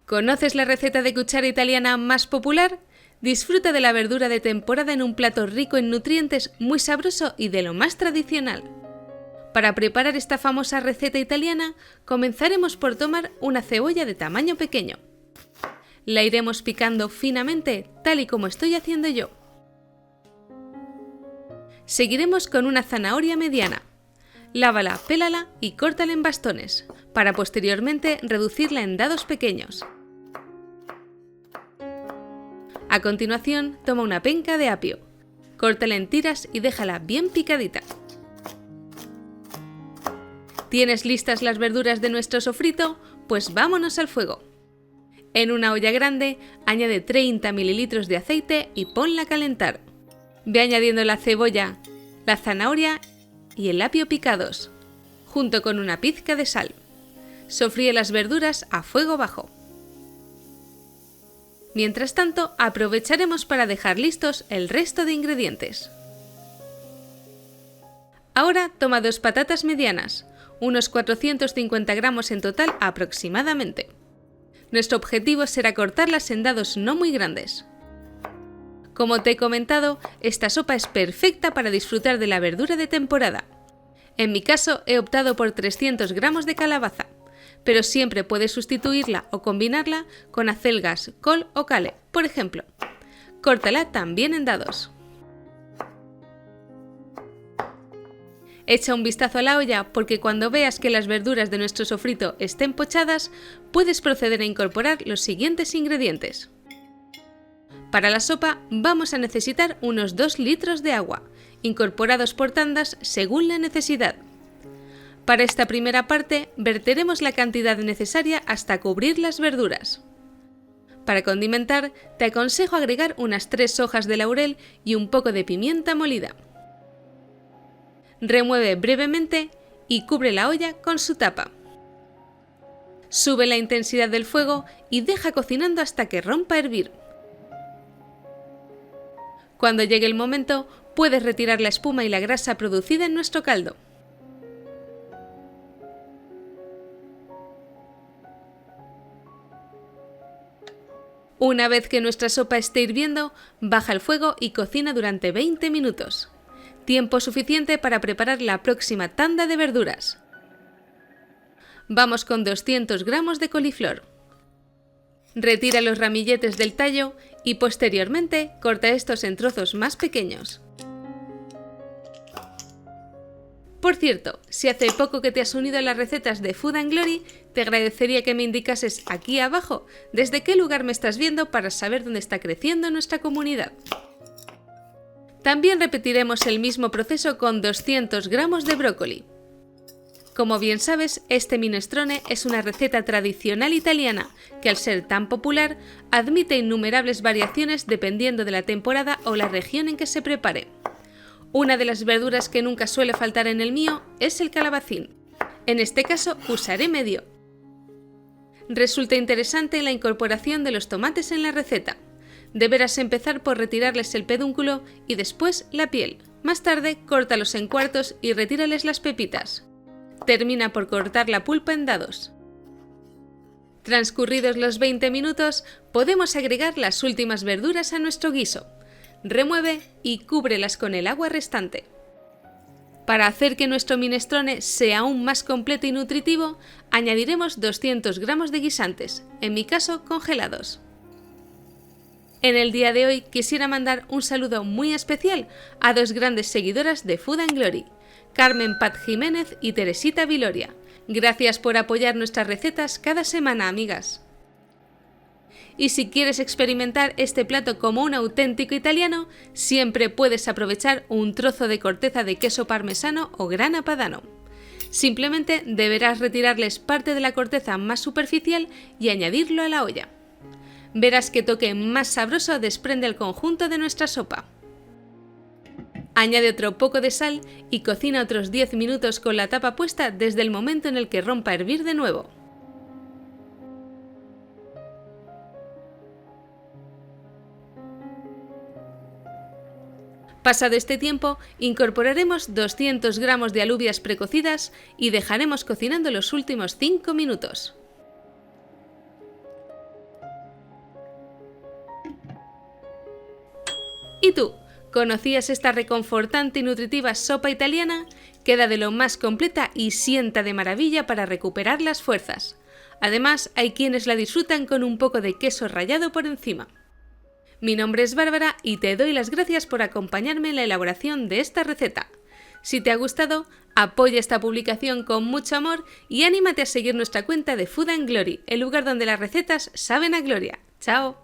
¿Conoces la receta de cuchara italiana más popular? Disfruta de la verdura de temporada en un plato rico en nutrientes, muy sabroso y de lo más tradicional. Para preparar esta famosa receta italiana, comenzaremos por tomar una cebolla de tamaño pequeño. La iremos picando finamente, tal y como estoy haciendo yo. Seguiremos con una zanahoria mediana. Lávala, pélala y córtala en bastones, para posteriormente reducirla en dados pequeños. A continuación, toma una penca de apio, córtala en tiras y déjala bien picadita. ¿Tienes listas las verduras de nuestro sofrito? Pues vámonos al fuego. En una olla grande, añade 30 ml de aceite y ponla a calentar. Ve añadiendo la cebolla, la zanahoria y el apio picados, junto con una pizca de sal. Sofríe las verduras a fuego bajo. Mientras tanto, aprovecharemos para dejar listos el resto de ingredientes. Ahora toma 2 patatas medianas, unos 450 gramos en total aproximadamente. Nuestro objetivo será cortarlas en dados no muy grandes. Como te he comentado, esta sopa es perfecta para disfrutar de la verdura de temporada. En mi caso he optado por 300 gramos de calabaza, pero siempre puedes sustituirla o combinarla con acelgas, col o cale, por ejemplo. Córtala también en dados. Echa un vistazo a la olla porque cuando veas que las verduras de nuestro sofrito estén pochadas, puedes proceder a incorporar los siguientes ingredientes. Para la sopa vamos a necesitar unos 2 litros de agua, incorporados por tandas según la necesidad. Para esta primera parte, verteremos la cantidad necesaria hasta cubrir las verduras. Para condimentar, te aconsejo agregar unas 3 hojas de laurel y un poco de pimienta molida. Remueve brevemente y cubre la olla con su tapa. Sube la intensidad del fuego y deja cocinando hasta que rompa a hervir. Cuando llegue el momento, puedes retirar la espuma y la grasa producida en nuestro caldo. Una vez que nuestra sopa esté hirviendo, baja el fuego y cocina durante 20 minutos. Tiempo suficiente para preparar la próxima tanda de verduras. Vamos con 200 gramos de coliflor. Retira los ramilletes del tallo y posteriormente corta estos en trozos más pequeños. Por cierto, si hace poco que te has unido a las recetas de Food & Glory, te agradecería que me indicases aquí abajo desde qué lugar me estás viendo para saber dónde está creciendo nuestra comunidad. También repetiremos el mismo proceso con 200 gramos de brócoli. Como bien sabes, este minestrone es una receta tradicional italiana que, al ser tan popular, admite innumerables variaciones dependiendo de la temporada o la región en que se prepare. Una de las verduras que nunca suele faltar en el mío es el calabacín. En este caso usaré medio. Resulta interesante la incorporación de los tomates en la receta. Deberás empezar por retirarles el pedúnculo y después la piel. Más tarde, córtalos en cuartos y retírales las pepitas. Termina por cortar la pulpa en dados. Transcurridos los 20 minutos, podemos agregar las últimas verduras a nuestro guiso. Remueve y cúbrelas con el agua restante. Para hacer que nuestro minestrone sea aún más completo y nutritivo, añadiremos 200 gramos de guisantes, en mi caso congelados. En el día de hoy quisiera mandar un saludo muy especial a 2 grandes seguidoras de Food & Glory, Carmen Pat Jiménez y Teresita Viloria. Gracias por apoyar nuestras recetas cada semana, amigas. Y si quieres experimentar este plato como un auténtico italiano, siempre puedes aprovechar un trozo de corteza de queso parmesano o grana padano. Simplemente deberás retirarles parte de la corteza más superficial y añadirlo a la olla. Verás qué toque más sabroso desprende el conjunto de nuestra sopa. Añade otro poco de sal y cocina otros 10 minutos con la tapa puesta desde el momento en el que rompa a hervir de nuevo. Pasado este tiempo, incorporaremos 200 gramos de alubias precocidas y dejaremos cocinando los últimos 5 minutos. ¿Y tú? ¿Conocías esta reconfortante y nutritiva sopa italiana? Queda de lo más completa y sienta de maravilla para recuperar las fuerzas. Además, hay quienes la disfrutan con un poco de queso rallado por encima. Mi nombre es Bárbara y te doy las gracias por acompañarme en la elaboración de esta receta. Si te ha gustado, apoya esta publicación con mucho amor y anímate a seguir nuestra cuenta de Food & Glory, el lugar donde las recetas saben a gloria. ¡Chao!